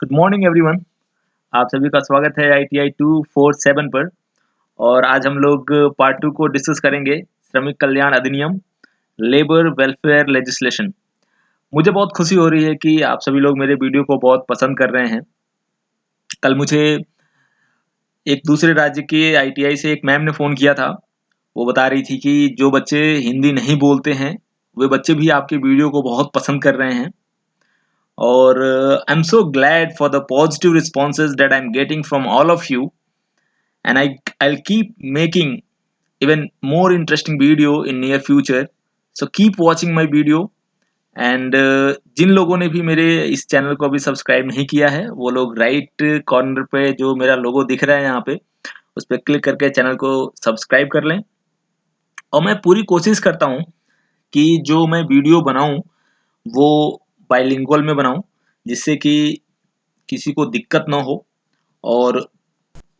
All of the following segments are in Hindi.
Good morning everyone. आप सभी का स्वागत है ITI 247 पर। और आज हम लोग पार्ट 2 को डिस्कस करेंगे, श्रमिक कल्याण अधिनियम, लेबर वेलफेयर लेजिस्लेशन। मुझे बहुत खुशी हो रही है कि आप सभी लोग मेरे वीडियो को बहुत पसंद कर रहे हैं। कल मुझे एक दूसरे राज्य के ITI से एक मैम ने फ़ोन किया था। वो बता रही थी कि जो बच्चे हिंदी नहीं बोलते हैं, वे बच्चे भी आपके वीडियो को बहुत पसंद कर रहे हैं। और I am so glad for the positive responses that I am getting from all of you, and I'll keep making even more interesting video in near future. So keep watching my video. And जिन लोगों ने भी मेरे इस चैनल को अभी सब्सक्राइब नहीं किया है, वो लोग राइट कॉर्नर पे जो मेरा लोगो दिख रहा है यहाँ पे, उस पर क्लिक करके चैनल को सब्सक्राइब कर लें। और मैं पूरी कोशिश करता हूँ कि जो मैं वीडियो बनाऊँ वो बाइलिंगुअल में बनाऊँ, जिससे कि किसी को दिक्कत ना हो। और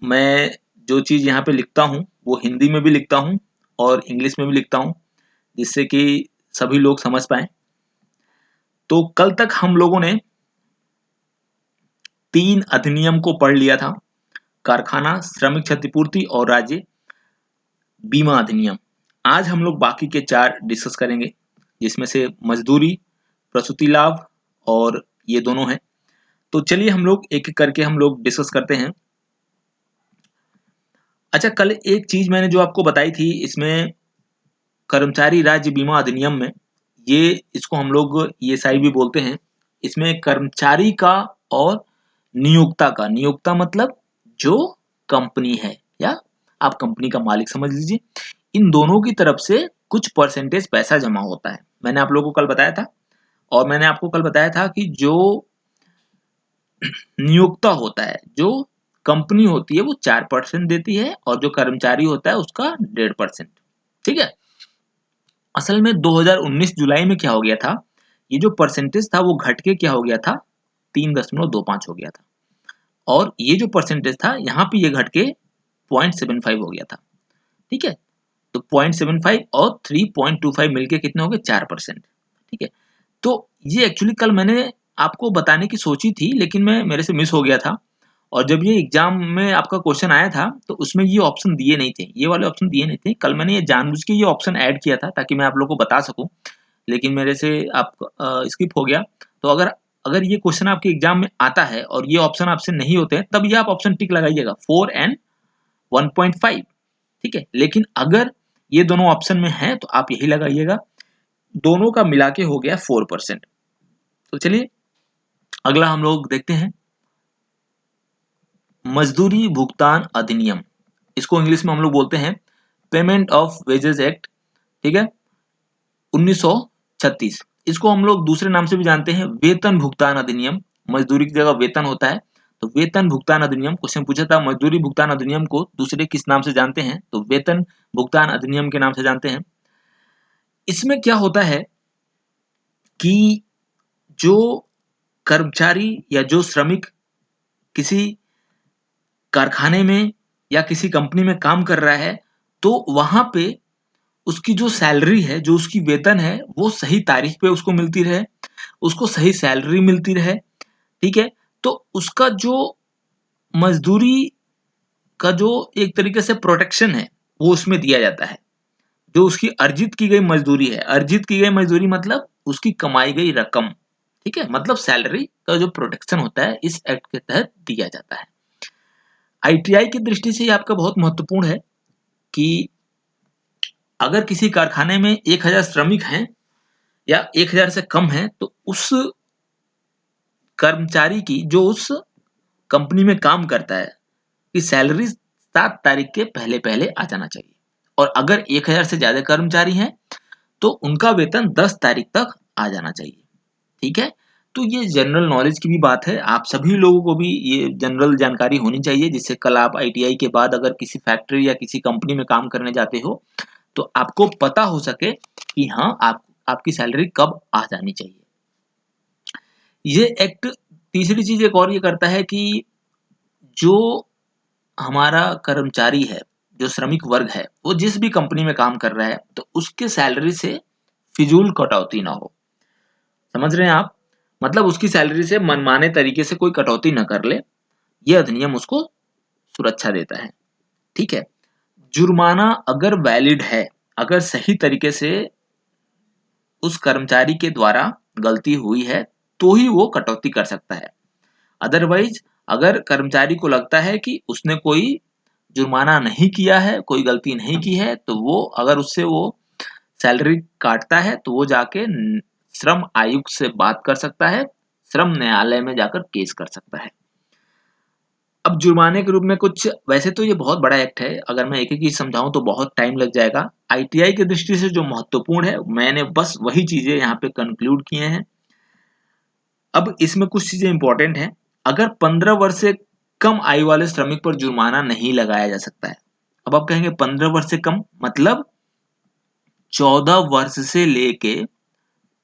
मैं जो चीज़ यहाँ पे लिखता हूँ वो हिंदी में भी लिखता हूँ और इंग्लिश में भी लिखता हूँ, जिससे कि सभी लोग समझ पाएँ। तो कल तक हम लोगों ने 3 अधिनियम को पढ़ लिया था: कारखाना, श्रमिक क्षतिपूर्ति और राज्य बीमा अधिनियम। आज हम लोग बाकी के 4 डिस्कस करेंगे, जिसमें से मजदूरी, प्रसूति लाभ और ये दोनों हैं। तो चलिए हम लोग एक-एक करके हम लोग डिस्कस करते हैं। अच्छा, कल एक चीज़ मैंने जो आपको बताई थी, इसमें कर्मचारी राज्य बीमा अधिनियम में, ये इसको हम लोग ESI भी बोलते हैं। इसमें कर्मचारी का और नियोक्ता का, नियोक्ता मतलब जो कंपनी है या आप कंपनी का मालिक समझ लीजिए, इन दोनों की तरफ से कुछ परसेंटेज पैसा जमा होता है। मैंने आप लोगों को कल बताया था। और मैंने आपको कल बताया था कि जो नियोक्ता होता है, जो कंपनी होती है, वो 4% देती है और जो कर्मचारी होता है उसका 1.5%। ठीक है। असल में 2019 जुलाई में क्या हो गया था, ये जो परसेंटेज था वो घट के क्या हो गया था, 3.25 हो गया था। और ये जो परसेंटेज था यहाँ पे ये घट के 0.75 हो गया था। ठीक है। तो 0.75 और 3.25 मिलके कितने हो गए, 4%। ठीक है। तो ये एक्चुअली कल मैंने आपको बताने की सोची थी, लेकिन मेरे से मिस हो गया था। और जब ये एग्जाम में आपका क्वेश्चन आया था तो उसमें ये ऑप्शन दिए नहीं थे, ये वाले ऑप्शन दिए नहीं थे। कल मैंने ये जानबूझ के ये ऑप्शन ऐड किया था ताकि मैं आप लोगों को बता सकूं, लेकिन मेरे से आप स्किप हो गया। तो अगर अगर ये क्वेश्चन आपके एग्जाम में आता है और ये ऑप्शन आपसे नहीं होते हैं, तब ये आप ऑप्शन टिक लगाइएगा 4 एंड 1.5। ठीक है। लेकिन अगर ये दोनों ऑप्शन में है तो आप यही लगाइएगा। दोनों का मिला के हो गया 4%। तो चलिए अगला हम लोग देखते हैं, मजदूरी भुगतान अधिनियम। इसको इंग्लिश में हम लोग बोलते हैं पेमेंट ऑफ वेजेस एक्ट। ठीक है, 1936। इसको हम लोग दूसरे नाम से भी जानते हैं वेतन भुगतान अधिनियम। मजदूरी की जगह वेतन होता है, तो वेतन भुगतान अधिनियम। क्वेश्चन पूछा था मजदूरी भुगतान अधिनियम को दूसरे किस नाम से जानते हैं, तो वेतन भुगतान अधिनियम के नाम से जानते हैं। इसमें क्या होता है कि जो कर्मचारी या जो श्रमिक किसी कारखाने में या किसी कंपनी में काम कर रहा है, तो वहां पे उसकी जो सैलरी है, जो उसकी वेतन है, वो सही तारीख पे उसको मिलती रहे, उसको सही सैलरी मिलती रहे। ठीक है। तो उसका जो मजदूरी का जो एक तरीके से प्रोटेक्शन है, वो उसमें दिया जाता है। जो उसकी अर्जित की गई मजदूरी है, अर्जित की गई मजदूरी मतलब उसकी कमाई गई रकम। ठीक है, मतलब सैलरी का जो प्रोटेक्शन होता है इस एक्ट के तहत दिया जाता है। ITI की दृष्टि से ये आपका बहुत महत्वपूर्ण है कि अगर किसी कारखाने में 1000 श्रमिक हैं या 1000 से कम हैं, तो उस कर्मचारी की, जो उस कंपनी में काम करता है, की सैलरी 7 तारीख के पहले पहले आ जाना चाहिए। और अगर 1000 से ज्यादा कर्मचारी हैं तो उनका वेतन 10 तारीख तक आ जाना चाहिए। ठीक है। तो ये जनरल नॉलेज की भी बात है, आप सभी लोगों को भी ये जनरल जानकारी होनी चाहिए, जिससे कल आप ITI के बाद अगर किसी फैक्ट्री या किसी कंपनी में काम करने जाते हो तो आपको पता हो सके कि हाँ, आपकी सैलरी कब आ जानी चाहिए। ये एक्ट तीसरी चीज एक और ये करता है कि जो हमारा कर्मचारी है, जो श्रमिक वर्ग है, वो जिस भी कंपनी में काम कर रहा है, तो उसके सैलरी से फिजूल कटौती ना हो। समझ रहे हैं आप? मतलब उसकी सैलरी से मनमाने तरीके से कोई कटौती न कर ले, ये अधिनियम उसको सुरक्षा देता है। ठीक है। जुर्माना अगर वैलिड है, अगर सही तरीके से उस कर्मचारी के द्वारा गलती हुई है, तो ही वो कटौती कर सकता है। अदरवाइज अगर कर्मचारी को लगता है कि उसने कोई जुर्माना नहीं किया है, कोई गलती नहीं की है, तो वो अगर उससे वो सैलरी काटता है, तो वो जाके श्रम आयुक्त से बात कर सकता है, श्रम न्यायालय में जाकर केस कर सकता है। अब जुर्माने के रूप में कुछ, वैसे तो ये बहुत बड़ा एक्ट है, अगर मैं एक एक चीज समझाऊं तो बहुत टाइम लग जाएगा। आईटीआई की दृष्टि से जो महत्वपूर्ण है, मैंने बस वही चीजें यहाँ पे कंक्लूड किए हैं। अब इसमें कुछ चीजें इंपॉर्टेंट हैं। अगर 15 वर्ष से कम आयु वाले श्रमिक पर जुर्माना नहीं लगाया जा सकता है। अब आप कहेंगे 15 वर्ष से कम मतलब 14 वर्ष से लेके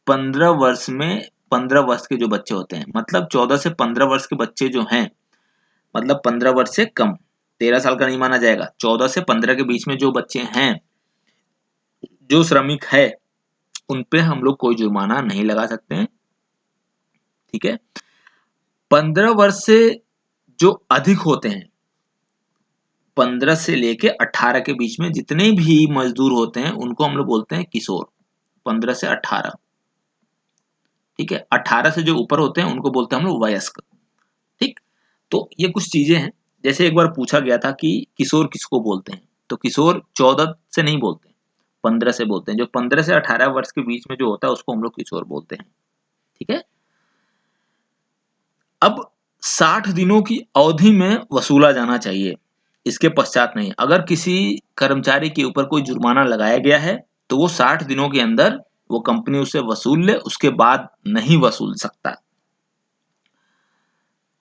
15 वर्ष में, 15 वर्ष के जो बच्चे होते हैं, मतलब 14 से 15 वर्ष के बच्चे जो हैं, मतलब 15 वर्ष से कम, 13 साल का नहीं माना जाएगा, 14 से 15 के बीच में जो बच्चे हैं, जो श्रमिक है, उन पे हम लोग कोई जुर्माना नहीं लगा सकते हैं। ठीक है। 15 वर्ष से जो अधिक होते हैं, 15 से लेके 18 के बीच में जितने भी मजदूर होते हैं, उनको हम लोग बोलते हैं किशोर। 15 से 18, ठीक है। 18 से जो ऊपर होते हैं उनको बोलते हैं हम लोग वयस्क। ठीक। तो ये कुछ चीजें हैं। जैसे एक बार पूछा गया था कि किशोर किसको बोलते हैं, तो किशोर 14 से नहीं बोलते, 15 से बोलते हैं। जो 15 से 18 वर्ष के बीच में जो होता है उसको हम लोग किशोर बोलते हैं। ठीक है। अब 60 दिनों की अवधि में वसूला जाना चाहिए, इसके पश्चात नहीं। अगर किसी कर्मचारी के ऊपर कोई जुर्माना लगाया गया है, तो वो 60 दिनों के अंदर वो कंपनी उसे वसूल ले, उसके बाद नहीं वसूल सकता।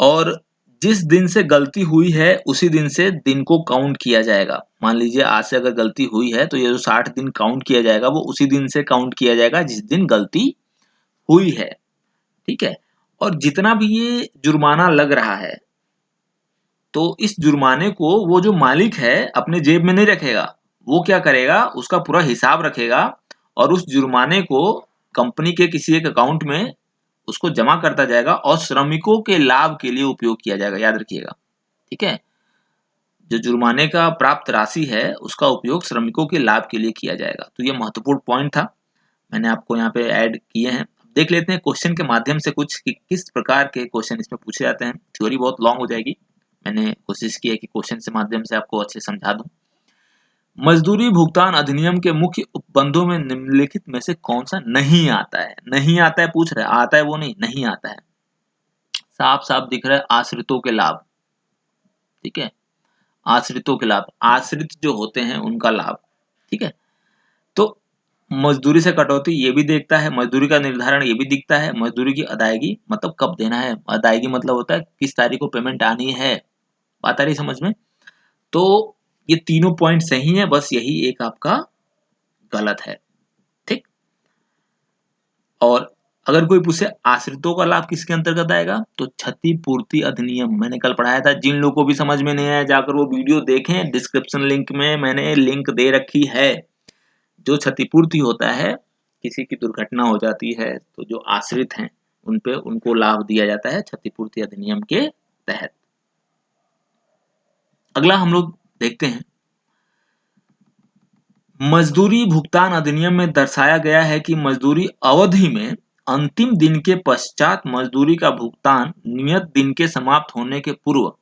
और जिस दिन से गलती हुई है, उसी दिन से दिन को काउंट किया जाएगा। मान लीजिए आज से अगर गलती हुई है, तो ये जो 60 दिन काउंट किया जाएगा, वो उसी दिन से काउंट किया जाएगा जिस दिन गलती हुई है। ठीक है। और जितना भी ये जुर्माना लग रहा है, तो इस जुर्माने को वो जो मालिक है अपने जेब में नहीं रखेगा, वो क्या करेगा, उसका पूरा हिसाब रखेगा और उस जुर्माने को कंपनी के किसी एक अकाउंट में उसको जमा करता जाएगा और श्रमिकों के लाभ के लिए उपयोग किया जाएगा, याद रखिएगा। ठीक है। जो जुर्माने का प्राप्त राशि है, उसका उपयोग श्रमिकों के लाभ के लिए किया जाएगा। तो ये महत्वपूर्ण पॉइंट था, मैंने आपको यहाँ पे ऐड किए हैं। देख लेते हैं क्वेश्चन के माध्यम से कुछ कि किस प्रकार के क्वेश्चन इसमें पूछे जाते हैं। थ्योरी बहुत लॉन्ग हो जाएगी, मैंने कोशिश की है कि क्वेश्चन के माध्यम से आपको अच्छे समझा दूं। मजदूरी भुगतान अधिनियम के मुख्य उपबंधों में निम्नलिखित में से कौन सा नहीं आता है? नहीं आता है पूछ रहे, आता है वो नहीं, नहीं आता है। साफ साफ दिख रहा है, आश्रितों के लाभ। ठीक है। आश्रितों के लाभ, आश्रित जो होते हैं उनका लाभ। ठीक है। तो मजदूरी से कटौती ये भी देखता है, मजदूरी का निर्धारण ये भी दिखता है, मजदूरी की अदायगी मतलब कब देना है, अदायगी मतलब होता है किस तारीख को पेमेंट आनी है। बात आ रही समझ में? तो ये तीनों पॉइंट सही है, बस यही एक आपका गलत है। ठीक। और अगर कोई पूछे आश्रितों का लाभ किसके अंतर्गत आएगा, तो क्षतिपूर्ति अधिनियम, मैंने कल पढ़ाया था। जिन लोगों को भी समझ में नहीं आया जाकर वो वीडियो देखें, डिस्क्रिप्शन लिंक में मैंने लिंक दे रखी है। जो क्षतिपूर्ति होता है, किसी की दुर्घटना हो जाती है, तो जो आश्रित हैं उन पे उनको लाभ दिया जाता है क्षतिपूर्ति अधिनियम के तहत। अगला हम लोग देखते हैं, मजदूरी भुगतान अधिनियम में दर्शाया गया है कि मजदूरी अवधि में अंतिम दिन के पश्चात मजदूरी का भुगतान नियत दिन के समाप्त होने के पूर्व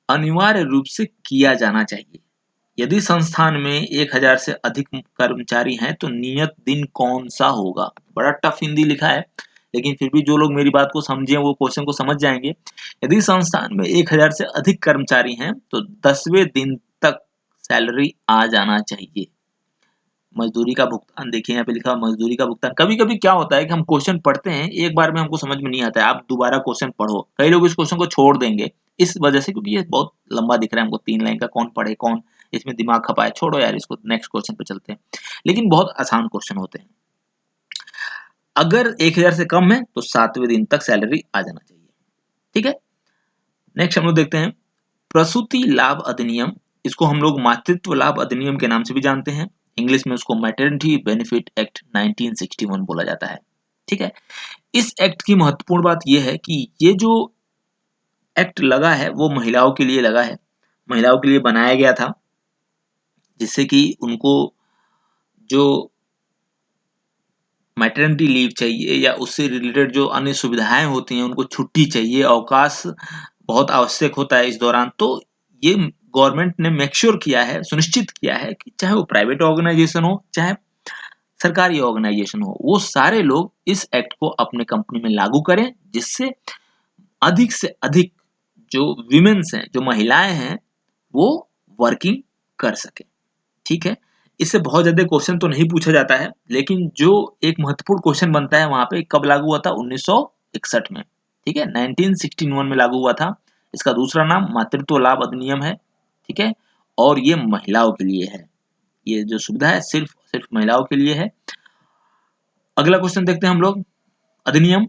अनिवार्य रूप से किया जाना चाहिए। यदि संस्थान में 1000 से अधिक कर्मचारी हैं, तो नियत दिन कौन सा होगा? बड़ा टफ हिंदी लिखा है, लेकिन फिर भी जो लोग मेरी बात को समझे वो क्वेश्चन को समझ जाएंगे। यदि संस्थान में 1000 से अधिक कर्मचारी हैं, तो 10वें दिन तक सैलरी आ जाना चाहिए। मजदूरी का भुगतान देखिए यहाँ पे लिखा मजदूरी का भुगतान। कभी कभी क्या होता है कि हम क्वेश्चन पढ़ते हैं, एक बार में हमको समझ में नहीं आता है, आप दोबारा क्वेश्चन पढ़ो। कई लोग इस क्वेश्चन को छोड़ देंगे इस वजह से, क्योंकि ये बहुत लंबा दिख रहा है हमको, 3 लाइन का, कौन पढ़े, कौन इसमें दिमाग खपाए। छोड़ो यार इसको, नेक्स्ट क्वेश्चन पे चलते हैं। लेकिन बहुत आसान क्वेश्चन होते हैं। अगर 1000 से कम है तो 7वें दिन तक सैलरी आ जाना चाहिए। ठीक है। नेक्स्ट हम लोग देखते हैं प्रसूति लाभ अधिनियम। इसको हम लोग मातृत्व लाभ अधिनियम के नाम से भी जानते हैं। इंग्लिश में उसको मैटरनिटी बेनिफिट एक्ट 1961 बोला जाता है। ठीक है। इस एक्ट की महत्वपूर्ण बात यह है कि ये जो एक्ट लगा है वो महिलाओं के लिए लगा है, महिलाओं के लिए बनाया गया था, जिससे कि उनको जो मैटरनिटी लीव चाहिए या उससे रिलेटेड जो अन्य सुविधाएं होती हैं, उनको छुट्टी चाहिए, अवकाश बहुत आवश्यक होता है इस दौरान। तो ये गवर्नमेंट ने मेक श्योर किया है, सुनिश्चित किया है कि चाहे वो प्राइवेट ऑर्गेनाइजेशन हो, चाहे सरकारी ऑर्गेनाइजेशन हो, वो सारे लोग इस एक्ट को अपने कंपनी में लागू करें, जिससे अधिक से अधिक जो विमेन्स हैं, जो महिलाएं हैं, वो वर्किंग कर सके। ठीक है, इससे बहुत ज्यादा क्वेश्चन तो नहीं पूछा जाता है, लेकिन जो एक महत्वपूर्ण क्वेश्चन बनता है वहां पे, कब लागू हुआ था? 1961 में। ठीक है, 1961 में लागू हुआ था। इसका दूसरा नाम मातृत्व लाभ अधिनियम है। ठीक है, और ये महिलाओं के लिए है, ये जो सुविधा है सिर्फ सिर्फ महिलाओं के लिए है। अगला क्वेश्चन देखते हैं हम लोग। अधिनियम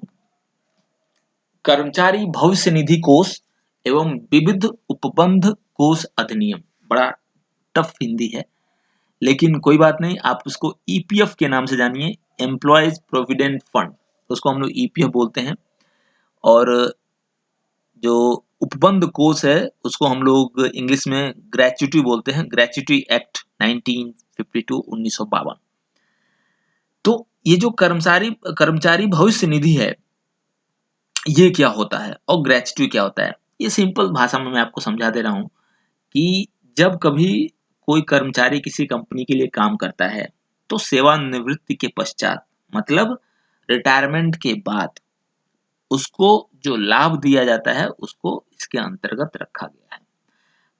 कर्मचारी भविष्य निधि कोष एवं विविध उपबंध कोष अधिनियम। बड़ा टफ हिंदी है, लेकिन कोई बात नहीं, आप उसको ईपीएफ के नाम से जानिए, एम्प्लॉयज प्रोविडेंट फंड, उसको हम लोग ईपीएफ बोलते हैं। और जो उपबंध कोष है उसको हम लोग इंग्लिश में ग्रेच्युटी बोलते हैं, ग्रेच्युटी एक्ट 1952 1952। तो ये जो कर्मचारी कर्मचारी भविष्य निधि है, ये क्या होता है और ग्रेच्युटी क्या होता है, ये सिंपल भाषा में मैं आपको समझा दे रहा हूँ कि जब कभी कोई कर्मचारी किसी कंपनी के लिए काम करता है, तो सेवानिवृत्ति के पश्चात, मतलब रिटायरमेंट के बाद, उसको जो लाभ दिया जाता है उसको इसके अंतर्गत रखा गया है।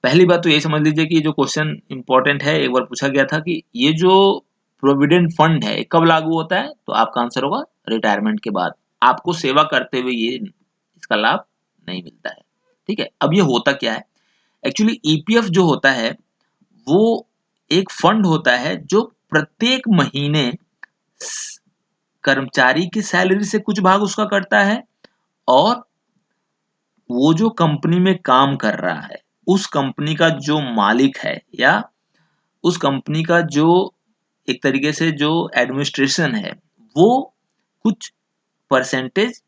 पहली बात तो यही समझ लीजिए कि जो क्वेश्चन इंपॉर्टेंट है, एक बार पूछा गया था कि ये जो प्रोविडेंट फंड है कब लागू होता है, तो आपका आंसर होगा रिटायरमेंट के बाद। आपको सेवा करते हुए ये इसका लाभ नहीं मिलता है। ठीक है, अब ये होता क्या है? एक्चुअली ईपीएफ जो होता है वो एक फंड होता है जो प्रत्येक महीने कर्मचारी की सैलरी से कुछ भाग उसका कटता है, और वो जो कंपनी में काम कर रहा है उस कंपनी का जो मालिक है, या उस कंपनी का जो एक तरीके से जो एडमिनिस्ट्रेशन है, वो कुछ परसेंटेज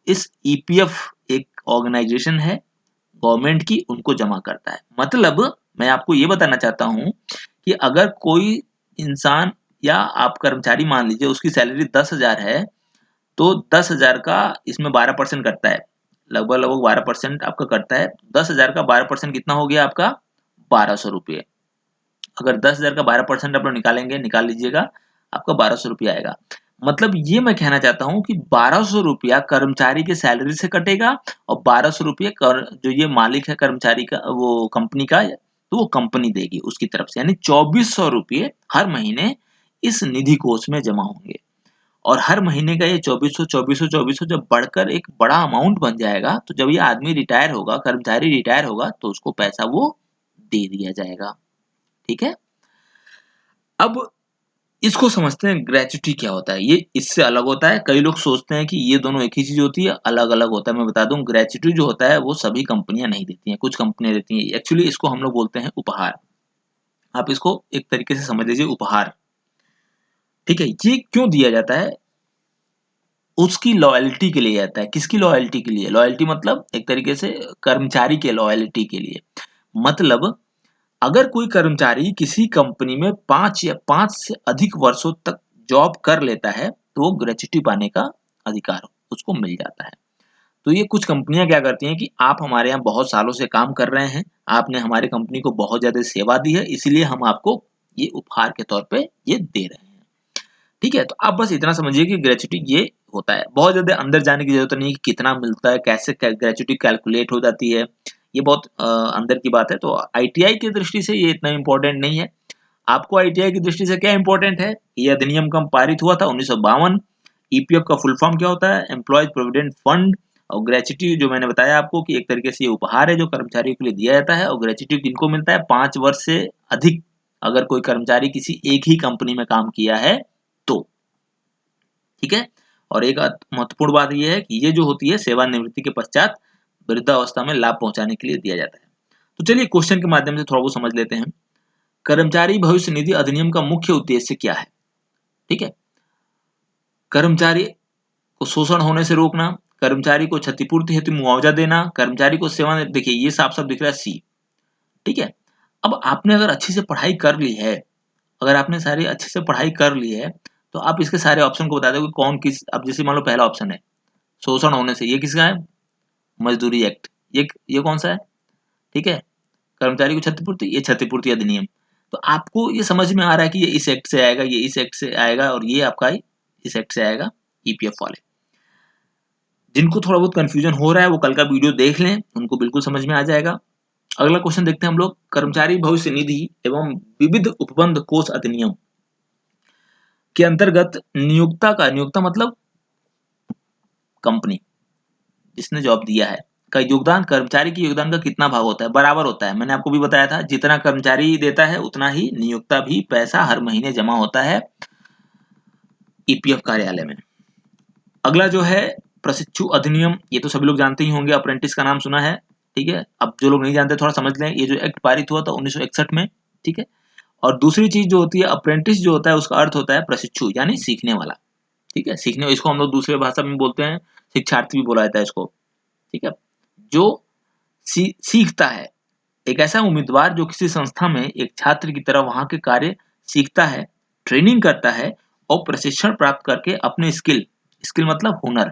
इस ईपीएफ, एक ऑर्गेनाइजेशन है गवर्नमेंट की, उनको जमा करता है। मतलब मैं आपको ये बताना चाहता हूं कि अगर कोई इंसान या आप कर्मचारी मान लीजिए, उसकी सैलरी 10,000 है, तो 10,000 का इसमें 12% कटता है, लगभग लगभग 12% आपका कटता है। 10,000 का 12% कितना हो गया आपका? 1200 रुपये। अगर 10,000 का 12% आप लोग निकालेंगे, निकाल लीजिएगा, आपका 1200 रुपया आएगा। मतलब ये मैं कहना चाहता हूं कि 1200 रुपया कर्मचारी के सैलरी से कटेगा, और 1200 रुपये जो ये मालिक है कर्मचारी का, वो कंपनी का, तो वो कंपनी देगी उसकी तरफ से, यानी 2400 रुपये हर महीने इस निधि कोष में जमा होंगे। और हर महीने का ये 2400 2400 2400 जब बढ़कर एक बड़ा अमाउंट बन जाएगा, तो जब ये आदमी रिटायर होगा, कर्मचारी रिटायर होगा, तो उसको पैसा वो दे दिया जाएगा। ठीक है, अब इसको समझते हैं ग्रेच्युटी क्या होता है। ये इससे अलग होता है, कई लोग सोचते हैं कि ये दोनों एक ही चीज होती है, अलग अलग होता है। मैं बता दूं, ग्रेच्युटी जो होता है वो सभी कंपनियां नहीं देती हैं, कुछ कंपनियां देती हैं। एक्चुअली इसको हम लोग बोलते हैं उपहार। आप इसको एक तरीके से समझ लीजिए, उपहार। ठीक है, ये क्यों दिया जाता है? उसकी लॉयल्टी के लिए आता है। किसकी लॉयल्टी के लिए? लॉयल्टी मतलब एक तरीके से कर्मचारी के लॉयल्टी के लिए। मतलब अगर कोई कर्मचारी किसी कंपनी में 5 या 5 से अधिक वर्षों तक जॉब कर लेता है, तो वो ग्रेच्युटी पाने का अधिकार उसको मिल जाता है। तो ये कुछ कंपनियां क्या करती हैं कि आप हमारे यहाँ बहुत सालों से काम कर रहे हैं, आपने हमारी कंपनी को बहुत ज्यादा सेवा दी है, इसलिए हम आपको ये उपहार के तौर पे ये दे रहे हैं। ठीक है, तो आप बस इतना समझिए कि ग्रेच्युटी ये होता है। बहुत ज्यादा अंदर जाने की जरूरत नहीं है कि कितना मिलता है, कैसे ग्रेच्युटी कैलकुलेट हो जाती है, ये बहुत अंदर की बात है। तो आईटीआई की दृष्टि से ये इतना इंपॉर्टेंट नहीं है। आपको आईटीआई की दृष्टि से क्या इंपॉर्टेंट है? ये अधिनियम कब पारित हुआ था? 1952। ईपीएफ का फुल फॉर्म क्या होता है? Employees provident fund. और ग्रेच्युटी जो मैंने बताया आपको कि एक तरीके से ये उपहार है जो कर्मचारियों के लिए दिया जाता है। और ग्रेच्युटी किनको मिलता है? 5 वर्ष से अधिक अगर कोई कर्मचारी किसी एक ही कंपनी में काम किया है तो। ठीक है, और एक महत्वपूर्ण बात यह है कि ये जो होती है सेवानिवृत्ति के पश्चात वृद्धावस्था में लाभ पहुंचाने के लिए दिया जाता है। तो चलिए क्वेश्चन के माध्यम से थोड़ा बहुत समझ लेते हैं। कर्मचारी भविष्य निधि अधिनियम का मुख्य उद्देश्य क्या है? ठीक है, कर्मचारी को शोषण होने से रोकना, कर्मचारी को क्षतिपूर्ति हेतु मुआवजा देना, कर्मचारी को सेवा, देखिए ये साफ-साफ दिख रहा है सी, ठीक है? अब आपने अगर अच्छे से पढ़ाई कर ली है, अगर आपने सारी अच्छे से पढ़ाई कर ली है, तो आप इसके सारे ऑप्शन को बता दोगे कौन किस, अब जैसे मान लो पहला ऑप्शन है, शोषण होने से, ये किसका है? मजदूरी एक्ट। ये कौन-सा है? ठीक है? कर्मचारी को क्षतिपूर्ति, ये क्षतिपूर्ति अधिनियम। तो आपको ये समझ में आ रहा है कि ये इस एक्ट से आएगा, ये इस एक्ट से आएगा और ये आपका इस एक्ट से आएगा, ईपीएफ वाले। जिनको थोड़ा बहुत कन्फ्यूजन हो रहा है वो कल का वीडियो देख लें, उनको बिल्कुल समझ में आ जाएगा। अगला क्वेश्चन देखते हैं हम लोग, कर्मचारी भविष्य निधि एवं विविध उपबंध कोष अधिनियम के अंतर्गत नियोक्ता मतलब कंपनी जिसने जॉब दिया है का योगदान, कर्मचारी के योगदान का कितना भाग होता है? बराबर होता है। मैंने आपको भी बताया था, जितना कर्मचारी देता है उतना ही नियोक्ता भी पैसा हर महीने जमा होता है ईपीएफ कार्यालय में। अगला जो है प्रशिक्षु अधिनियम, ये तो सभी लोग जानते ही होंगे, अप्रेंटिस का नाम सुना है, ठीक है? अब जो लोग नहीं जानते थोड़ा समझ लें, ये जो एक्ट पारित हुआ था 1961 में, ठीक है? और दूसरी चीज जो होती है, अप्रेंटिस जो होता है उसका अर्थ होता है प्रशिक्षु यानी सीखने वाला, ठीक है? सीखने, इसको हम लोग दूसरे भाषा में बोलते हैं शिक्षार्थी भी बोला जाता है इसको, ठीक है? जो सीखता है, एक ऐसा उम्मीदवार जो किसी संस्था में एक छात्र की तरह वहां के कार्य सीखता है, ट्रेनिंग करता है और प्रशिक्षण प्राप्त करके अपने स्किल मतलब हुनर,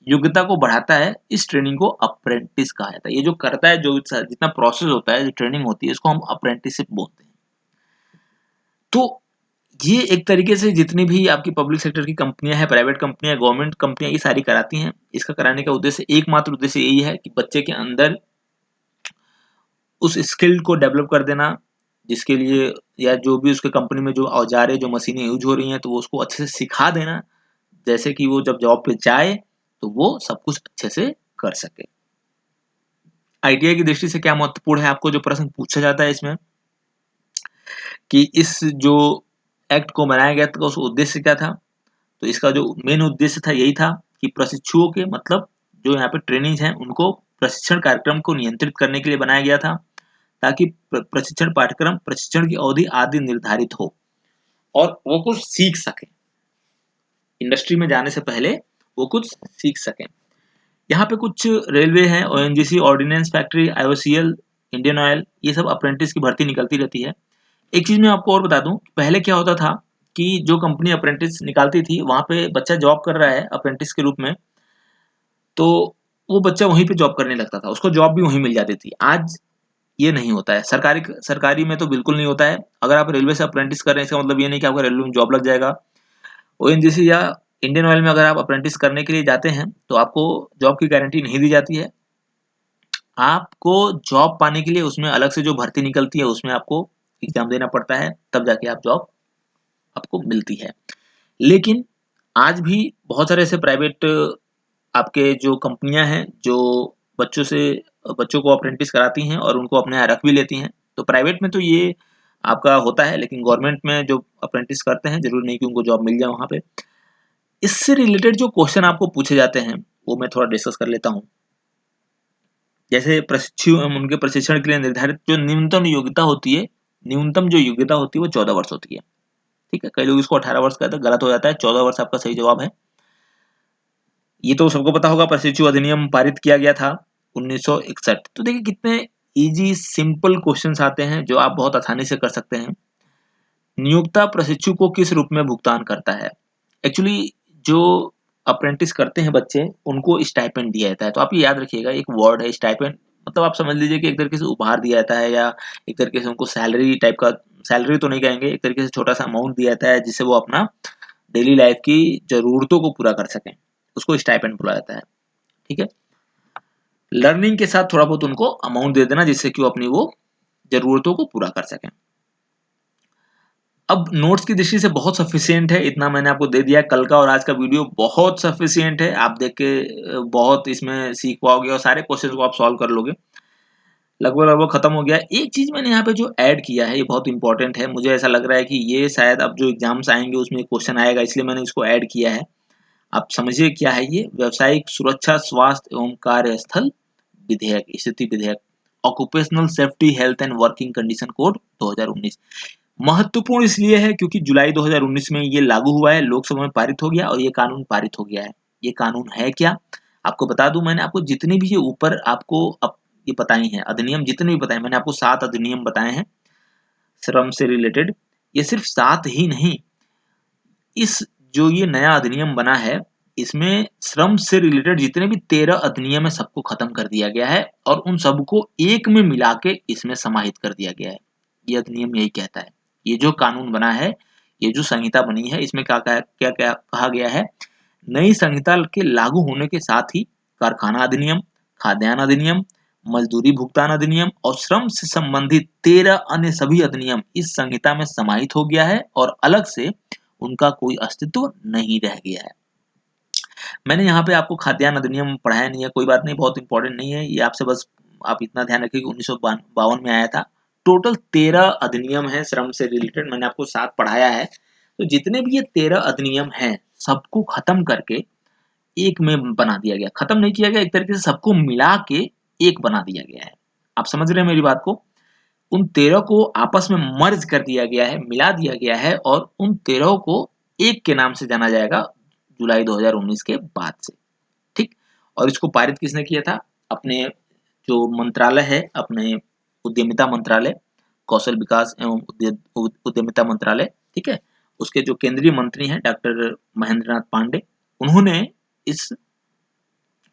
योग्यता को बढ़ाता है, इस ट्रेनिंग को अप्रेंटिस कहा जाता है। ये जो करता है, जो जितना प्रोसेस होता है, जो ट्रेनिंग होती है, इसको हम अप्रेंटिसशिप बोलते हैं। तो ये एक तरीके से जितनी भी आपकी पब्लिक सेक्टर की कंपनियां हैं, प्राइवेट कंपनियां, गवर्नमेंट कंपनियां, ये सारी कराती हैं। इसका कराने का उद्देश्य, एकमात्र उद्देश्य यही है कि बच्चे के अंदर उस स्किल को डेवलप कर देना, जिसके लिए या जो भी उसके कंपनी में जो औजारें, जो मशीनें यूज हो रही हैं, तो वो उसको अच्छे से सिखा देना, जैसे कि वो जब जॉब पे जाए तो वो सब कुछ अच्छे से कर सके। आईटीआई की दृष्टि से क्या महत्वपूर्ण है, आपको जो प्रश्न पूछा जाता है इसमें कि इस जो एक्ट को बनाया गया था उसका उद्देश्य क्या था, तो इसका जो मेन उद्देश्य था यही था कि प्रशिक्षुओं के मतलब जो यहाँ पे ट्रेनिंग्स हैं उनको प्रशिक्षण कार्यक्रम को नियंत्रित करने के लिए बनाया गया था, ताकि प्रशिक्षण पाठ्यक्रम, प्रशिक्षण की अवधि आदि निर्धारित हो और वो कुछ सीख सके, इंडस्ट्री में जाने से पहले वो कुछ सीख सकें। यहाँ पे कुछ रेलवे है, ONGC, ordnance factory, IOCL, Indian oil, ये सब अप्रेंटिस की भर्ती निकलती रहती है। एक चीज मैं आपको और बता दूं, पहले क्या होता था कि जो कंपनी अप्रेंटिस निकालती थी, वहां पे बच्चा जॉब कर रहा है अप्रेंटिस के रूप में, तो वो बच्चा वहीं पे जॉब करने लगता था, उसको जॉब भी वहीं मिल जाती थी। आज ये नहीं होता है, सरकारी में तो बिल्कुल नहीं होता है। अगर आप रेलवे से अप्रेंटिस कर रहे हैं, इसका मतलब ये नहीं कि आपका रेलवे में जॉब लग जाएगा। ओएनजीसी या इंडियन ऑयल में अगर आप अप्रेंटिस करने के लिए जाते हैं तो आपको जॉब की गारंटी नहीं दी जाती है। आपको जॉब पाने के लिए उसमें अलग से जो भर्ती निकलती है उसमें आपको एग्जाम देना पड़ता है, तब जाके आप जॉब आपको मिलती है। लेकिन आज भी बहुत सारे ऐसे प्राइवेट आपके जो कंपनियां हैं जो बच्चों को अप्रेंटिस कराती हैं और उनको अपने यहाँ रख भी लेती हैं। तो प्राइवेट में तो ये आपका होता है, लेकिन गवर्नमेंट में जो अप्रेंटिस करते हैं जरूरी नहीं कि उनको जॉब मिल जाए वहां पे। इससे रिलेटेड जो क्वेश्चन आपको पूछे जाते हैं वो मैं थोड़ा डिस्कस कर लेता हूँ। जैसे प्रशिक्षु उनके प्रशिक्षण के लिए निर्धारित जो न्यूनतम योग्यता होती है, वो 14 वर्ष होती है, ठीक है? कई लोग इसको 18 वर्ष कहते हैं, गलत हो जाता है, 14 वर्ष आपका सही जवाब है। ये तो सबको पता होगा, प्रशिक्षु अधिनियम पारित किया गया था 1961। तो देखिए कितने इजी सिंपल क्वेश्चंस आते हैं जो आप बहुत आसानी से कर सकते हैं। नियोक्ता प्रशिक्षु को किस रूप में भुगतान करता है? एक्चुअली जो अप्रेंटिस करते हैं बच्चे, उनको स्टाइपेंड दिया जाता है। तो आप ये याद रखिएगा, एक वर्ड है स्टाइपेंड, मतलब आप समझ लीजिए कि एक तरीके से उपहार दिया जाता है, या एक तरीके से उनको सैलरी टाइप का, सैलरी तो नहीं कहेंगे, एक तरीके से छोटा सा अमाउंट दिया जाता है जिससे वो अपना डेली लाइफ की जरूरतों को पूरा कर सकें, उसको स्टाइपेंड बोला जाता है, ठीक है? लर्निंग के साथ थोड़ा बहुत उनको अमाउंट दे देना जिससे कि वो अपनी वो जरूरतों को पूरा कर सकें। अब नोट्स की दृष्टि से बहुत सफिशिएंट है, इतना मैंने आपको दे दिया। कल का और आज का वीडियो बहुत सफिशिएंट है, आप देख के बहुत इसमें सीख पाओगे और सारे क्वेश्चन को आप सॉल्व कर लोगे। लगभग खत्म हो गया। एक चीज मैंने यहाँ पे जो ऐड किया है ये बहुत इंपॉर्टेंट है, मुझे ऐसा लग रहा है कि ये शायद अब जो एग्जाम्स आएंगे उसमें क्वेश्चन आएगा, इसलिए मैंने इसको ऐड किया है। आप समझिए क्या है ये, व्यावसायिक सुरक्षा स्वास्थ्य एवं कार्यस्थल विधेयक, स्थिति विधेयक, occupational safety health and working condition code 2019। महत्वपूर्ण इसलिए है क्योंकि जुलाई 2019 में ये लागू हुआ है, लोकसभा में पारित हो गया और ये कानून पारित हो गया है। ये कानून है क्या? आपको बता दूं, मैंने आपको जितने भी ये ऊपर आपको ये बताई हैं अधिनियम, जितने भी बताए मैंने आपको 7 अधिनियम बताए हैं श्रम से रिलेटेड। ये सिर्फ 7 ही नहीं, इस जो ये नया अधिनियम बना है इसमें श्रम से रिलेटेड जितने भी 13 अधिनियम है सबको खत्म कर दिया गया है और उन सबको एक में मिला के इसमें समाहित कर दिया गया है। ये अधिनियम यही कहता है। ये जो कानून बना है, ये जो संहिता बनी है, इसमें क्या क्या क्या क्या कहा गया है? नई संहिता के लागू होने के साथ ही कारखाना अधिनियम, खाद्यान्न अधिनियम, मजदूरी भुगतान अधिनियम और श्रम से संबंधित 13 अन्य सभी अधिनियम इस संहिता में समाहित हो गया है और अलग से उनका कोई अस्तित्व नहीं रह गया है। मैंने यहाँ पे आपको खाद्यान्न अधिनियम पढ़ाया नहीं है, कोई बात नहीं, बहुत इंपॉर्टेंट नहीं है ये, आपसे बस आप इतना ध्यान रखिए कि 1952 में आया था। टोटल 13 अधिनियम है श्रम से रिलेटेड, मैंने आपको 7 पढ़ाया है। तो जितने भी ये 13 अधिनियम हैं सबको खत्म करके एक में बना दिया गया, खत्म नहीं किया गया, एक तरीके से सबको मिला के एक बना दिया गया है। आप समझ रहे हैं मेरी बात को? उन 13 को आपस में मर्ज कर दिया गया है, मिला दिया गया है और उन 13 को एक के नाम से जाना जाएगा जुलाई 2019 के बाद से, ठीक। और इसको पारित किसने किया था? अपने जो मंत्रालय है, अपने उद्यमिता मंत्रालय, कौशल विकास एवं उद्यमिता मंत्रालय, ठीक है, उसके जो केंद्रीय मंत्री हैं डॉक्टर महेंद्र नाथ पांडे, उन्होंने इस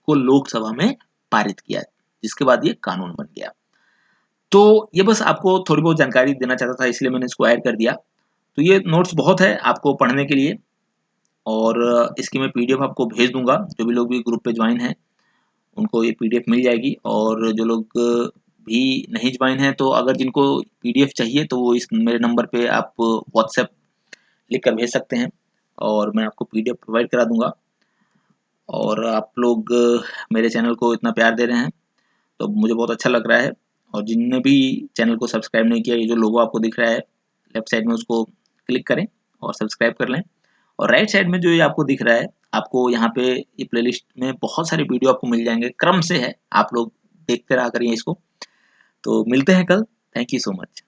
को लोकसभा में पारित किया, जिसके बाद ये कानून बन गया। तो ये बस आपको थोड़ी बहुत जानकारी देना चाहता था, इसलिए मैंने इसको ऐड कर दिया। तो ये नोट्स बहुत है आपको पढ़ने के लिए और इसकी मैं पीडीएफ आपको भेज दूंगा। जो भी लोग भी ग्रुप पे ज्वाइन हैं उनको ये पीडीएफ मिल जाएगी और जो लोग भी नहीं ज्वाइन हैं तो अगर जिनको पीडीएफ चाहिए तो वो इस मेरे नंबर पे आप व्हाट्सएप लिख कर भेज सकते हैं और मैं आपको पीडीएफ प्रोवाइड करा दूंगा। और आप लोग मेरे चैनल को इतना प्यार दे रहे हैं तो मुझे बहुत अच्छा लग रहा है। और जिनने भी चैनल को सब्सक्राइब नहीं किया, ये जो लोगो आपको दिख रहा है लेफ्ट साइड में, उसको क्लिक करें और सब्सक्राइब कर लें। और राइट साइड में जो ये आपको दिख रहा है, आपको यहाँ पे ये प्लेलिस्ट में बहुत सारे वीडियो आपको मिल जाएंगे, क्रम से है, आप लोग देखते रहा करिए इसको। तो मिलते हैं कल। Thank you so much.